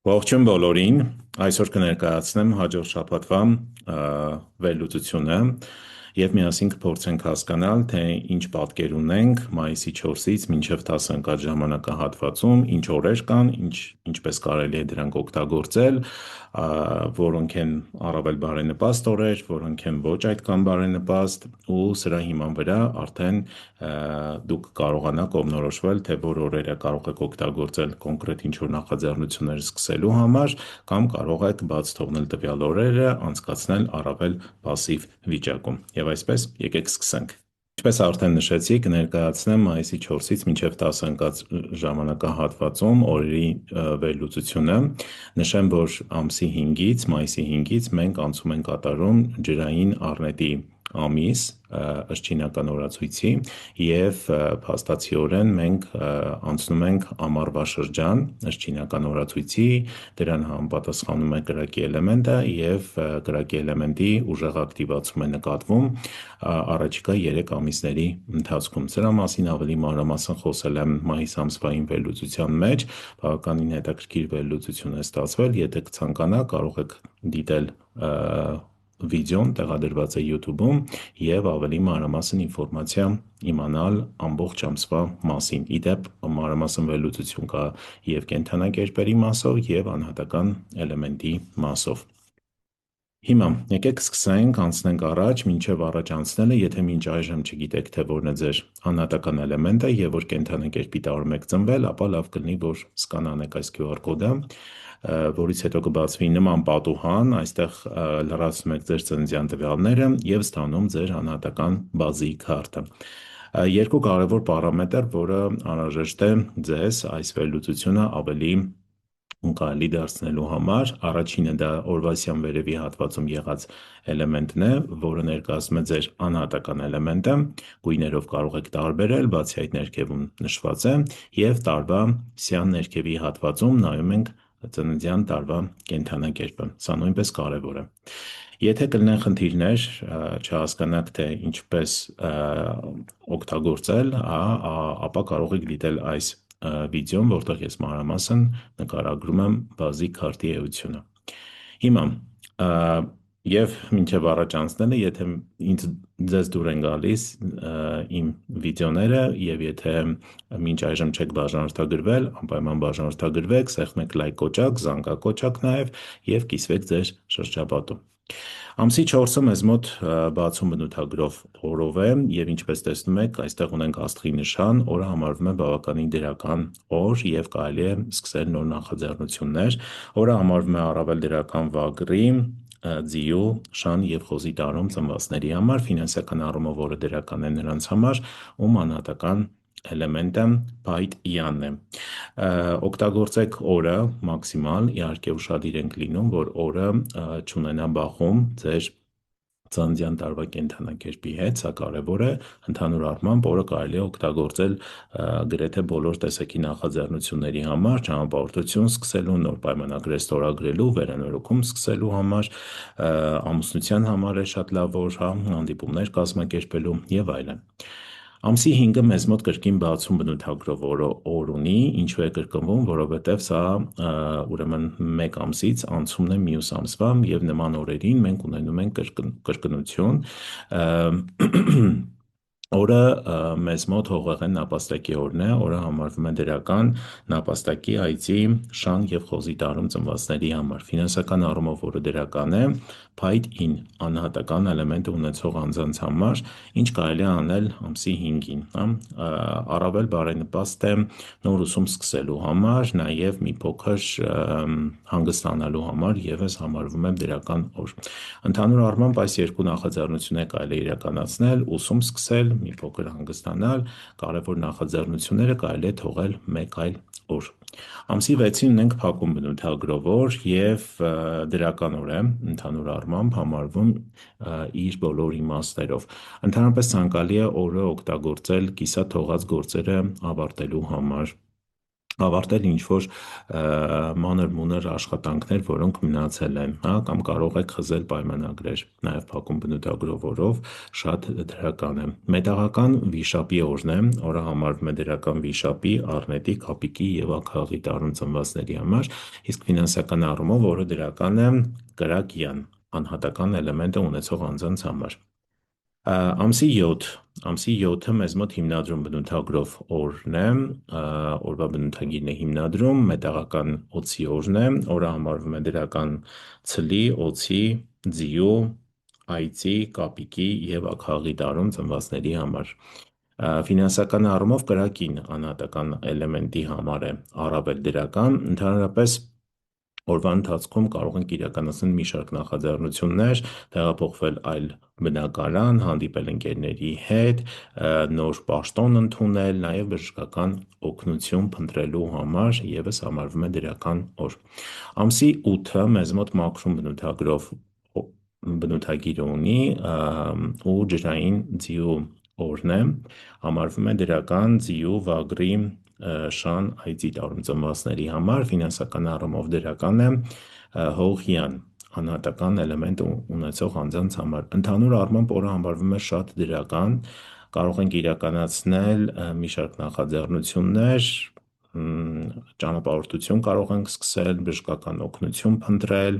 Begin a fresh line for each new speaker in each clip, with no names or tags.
Ողջույն բոլորին, այսօր կներկայացնեմ հաջորդ շաբաթվա վերլուծությունը և միասին կփորձենք հասկանալ, թե ինչ պատկեր ունենք մայիսի 4-ից մինչև 10 ընկած ժամանակահատվածում, ինչ օրեր կան, ինչպես կարելի է դրանք օգտագործել, որոնք են առավել բարենպաստ օրեր, որոնք են ոչ այդքան բարենպաստ ու սրա հիման վրա արդեն դուք կարողանաք կողմնորոշվել, թե որ օրերը կարող եք օգտագործել կոնկրետ ինչ-որ նախաձեռնություններ սկսելու համար կամ կարող եք բաց թողնել տվյալ օրերը, անցկացնել առավել պասիվ վիճակում։ Եվ այսպես, եկեք սկսենք։ Ինչպես արդեն նշեցի, կներկայացնեմ մայիսի 4-ից մինչև 10 ընկած ժամանակահատվածում օրերի վերլուծությունը։ Նշեմ, որ ամսի 5-ից, մայիսի 5-ից մենք անցում ենք կատարում ջրային առնետի ամիս ըստ չինական օրացույցի և փաստացիորեն մենք անցնում ենք ամառվա շրջան ըստ չինական օրացույցի, դրան համապատասխանում է կրակի էլեմենտը և կրակի էլեմենտի ուժեղ ակտիվացում է նկատվում առաջիկա 3 ամիսների ընթացքում։ Սրա մասին ավելի մանրամասն խոսել եմ մայիս ամսվային վերլուծության մեջ, բավականին հետաքրքիր վերլուծություն է ստացվել, եթե կցանկանաք կարող եք դիտել վիդեոն տեղադրված է YouTube-ում և ավելի մանրամասն ինֆորմացիա իմանալ ամբողջ ամսվա մասին։ Իդեպ մանրամասն վերլուծություն կա և կենդանակերպերի մասով և անհատական էլեմենտի մասով։ Հիմա եկեք սկսենք, անցնենք առաջ, մինչև առաջ անցնելը, եթե մինչ այժմ չգիտեք, թե որն է ձեր անհատական էլեմենտը և որ կենդանակերպի տարում եք ծնվել, ապա լավ կլինի, որ սկանանեք այս QR կոդը, որից հետո կբացվի նման պատուհան, այստեղ լրացնում եք ձեր ծննդյան տվյալները և ստանում ձեր անհատական բազի քարտը։ Երկու կարևոր պարամետր, որը անհրաժեշտ է ձեզ այս վերլուծությունը ավելի կարելի դարձնելու համար, առաջինը դա օրվասյան վերևի հատվածում եղած էլեմենտն է, որը ներկայացնում է ձեր անհատական էլեմենտը, գույներով կարող եք տարբերել, բացի այդ ներքևում նշված է, և տարվա սյան ներքևի հատվածում նայում ենք ծննդյան տարվա կենդանակերպը, սա նույնպես կարևոր է։ Եթե կլինեն խնդիրներ, չհասկանաք, թե ինչպես օգտագործել, ապա կարող եք դիտել այս վիդեոն, որտեղ ես մանրամասն նկարագրում եմ բազի քարտի էությունը։ Հիմա և մինչև առաջ անցնելը, եթե ձեզ դուր են գալիս իմ վիդեոները և եթե մինչ այժմ չեք բաժանորդագրվել, անպայման բաժանորդագրվեք, սեղմեք լայք կոճակ, զանգակոճակ նաև և կիսվեք ձեր շրջապատում։ Ամսի 4-ը մեզ մոտ բացում բնութագրով օրով է և ինչպես տեսնում եք, այստեղ ունենք աստղի նշան, օրը համարվում է բավականին դրական օր և կարելի է սկսել նոր նախաձեռնություններ, օրը համարվում է առավել դրական վագրի, ձիու, շան և խոզի տարում ծնվածների համար, ֆինանսական առումով օրը դրական է նրանց համար, ում անհատական էլեմենտը Byte Yan է։ Օգտագործեք օրը մաքսիմալ, իհարկե ուշադիր ենք լինում, որ օրը չունենա բախում ձեր ծննդյան տարվա կենդանակերպի հետ, սա կարևոր է, ընդհանուր առմամբ օրը կարելի է օգտագործել գրեթե բոլոր տեսակի նախաձեռնությունների համար, ճանապարհորդություն սկսելու, նոր պայմանագրեր ստորագրելու, վերանորոգում սկսելու համար, ամուսնության համար է շատ լավ օր, հանդիպումներ կազմակերպելու և այլն։ Ամսի 5-ը մեզ մոտ կրկին բացում բնութագրով օր ունի, ինչու է կրկնվում, որովհետև սա ուրեմն մեկ ամսից անցումն է մյուս ամսվա և նման օրերին մենք ունենում ենք կրկնություն, օրը մեզ մոտ հողեղեն նապաստակի օրն է, օրը համարվում է դրական նապաստակի, այծի, շան և խոզի տարում ծնվածների համար, ֆինանսական առումով օրը դրական է, Byte In անհատական էլեմենտը ունեցող անձանց համար, ինչ կարելի է անել ամսի 5-ին, առավել բարենպաստ է նոր ուսում սկսելու համար, նաև մի փոքր հանգստանալու համար ևս համարվում է դրական օր։ Ընդհանուր առմամբ այս երկու նախաձեռնությունները կարելի է իրականացնել, ուսում սկսել, մի փոքր հանգստանալ, կարևոր նախաձեռնությունները կարելի է թողել մեկ այլ օր։ Ամսի 6-ին ունենք փակում բնութագրով օր և դրական օր է, ընդհանուր առմամբ համարվում իր բոլոր իմաստներով։ Ընդհանրապես ցանկալի է օրը օգտագործել կիսաթողած գործերը ավարտելու համար, ավարտել ինչ-որ մանր-մունր աշխատանքներ, որոնք մնացել են, հա, կամ կարող եք խզել պայմանագրեր, նաև փակում բնութագրով օրով, շատ դրական է։ Մետաղական վիշապի օրն է, օրը համարվում է դրական վիշապի, առնետի, կապիկի եւ աքաղի դառն ծնվածների համար, իսկ ֆինանսական առումով օրը դրական է կրակյան, անհատական էլեմենտը ունեցող անձանց համար։ Ամսի 7-ը մեզ մոտ հիմնադրում բնութագրով օրն է, օրվա բնութագիրն է հիմնադրում, մետաղական օձի օրն է, օրը համարվում է դրական ցլի, օձի, ձիու, այծի, կապիկի և աքաղի դարում ծնվածների համար։ Ֆինանսական առումով կրակին անհատական էլեմենտի համար է առավել դրական, ընդհանրապես օրվա ընթացքում կարող ենք իրականացնել մի շարք նախաձեռնություններ, տեղափոխվել այլ բնակարան, հանդիպել ընկերների հետ, նոր պաշտոն ընդունել, նաև բժշկական օգնություն փնտրելու համար ևս համարվում է դրական օր։ Ամսի 8-ը մեզ մոտ մաքրում բնութագիր ունի ու ջրային ձիու օրն է, համարվում է դրական ձիու, վագրի, շան, այծի դարում ծնվածների համար, ֆինանսական առումով դրական է հողյան, անհատական էլեմենտ ունեցող անձանց համար։ Ընդհանուր առմամբ օրը համարվում է շատ դրական, կարող ենք իրականացնել մի շարք նախաձեռնություններ, ճանապարհորդություն կարող ենք սկսել, բժշկական օգնություն փնտրել,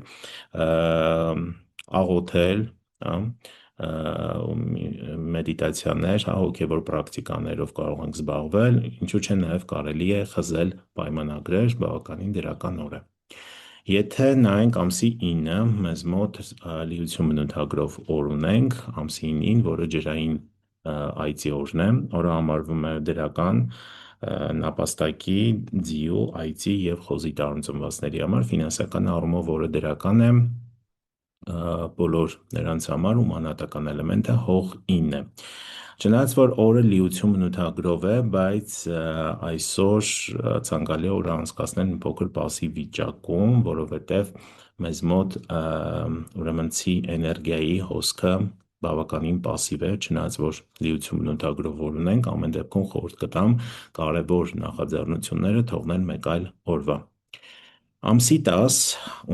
աղոթել, հա, մեդիտացիաներ, հա, հոգևոր պրակտիկաներով կարող ենք զբաղվել, ինչու՞ չէ նաև կարելի է խզել պայմանագրեր, բավականին դրական օր է։ Եթե նայենք ամսի 9-ը, մեզ մոտ լիություն բնութագրով օր ունենք, ամսի 9-ին, որը ջրային այծի օրն է, օրը համարվում է դրական նապաստակի, ձիու, այծի և խոզի դարում ծնվածների համար, ֆինանսական առումով օրը դրական է բոլոր նրանց համար, ում անհատական էլեմենտը հող 9 է։ Չնայած որ օրը լիություն բնութագրով է, բայց այսօր ցանկալի է օրը անցկացնել մի փոքր պասիվ վիճակում, որովհետև մեզ մոտ ուրեմն ցի էներգիայի հոսքը բավականին պասիվ է, չնայած որ լիություն բնութագրով օր ունենք, ամեն դեպքում խորհուրդ կտամ կարևոր նախաձեռնությունները թողնել մեկ այլ օրվա։ Ամսի 10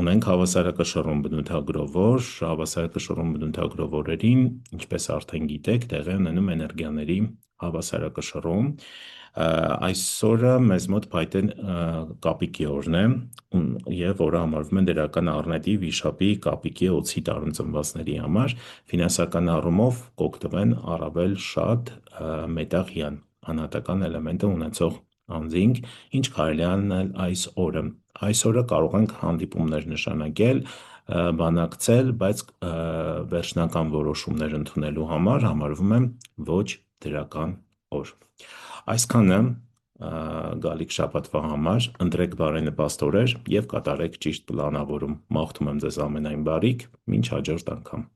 ունենք հավասարակշռում բնութագրով օր, հավասարակշռում բնութագրով օրերին, ինչպես արդեն գիտեք, տեղի ունենում էներգիաների հավասարակշռում, այսօրը մեզ մոտ փայտե կապիկի օրն է և օրը համարվում է դրական առնետի, վիշապի, կապիկի, օձի դարում ծնվածների համար, ֆինանսական առումով կօգտվեն առավել շատ մետաղյան, անհատական էլեմենտը ունեցող անձինք, ինչ կարելի է անել այս օրը։ Այս օրը կարող ենք հանդիպումներ նշանակել, բանակցել, բայց վերջնական որոշումներ ընդունելու համար համարվում է ոչ դրական օր։ Այսքանը գալիք շաբաթվա համար, ընտրեք բարենպաստ օրեր և կատարեք ճիշտ պլանավորում։ Մաղթում եմ ձեզ ամենայն բարիք, մինչ հաջորդ անգամ։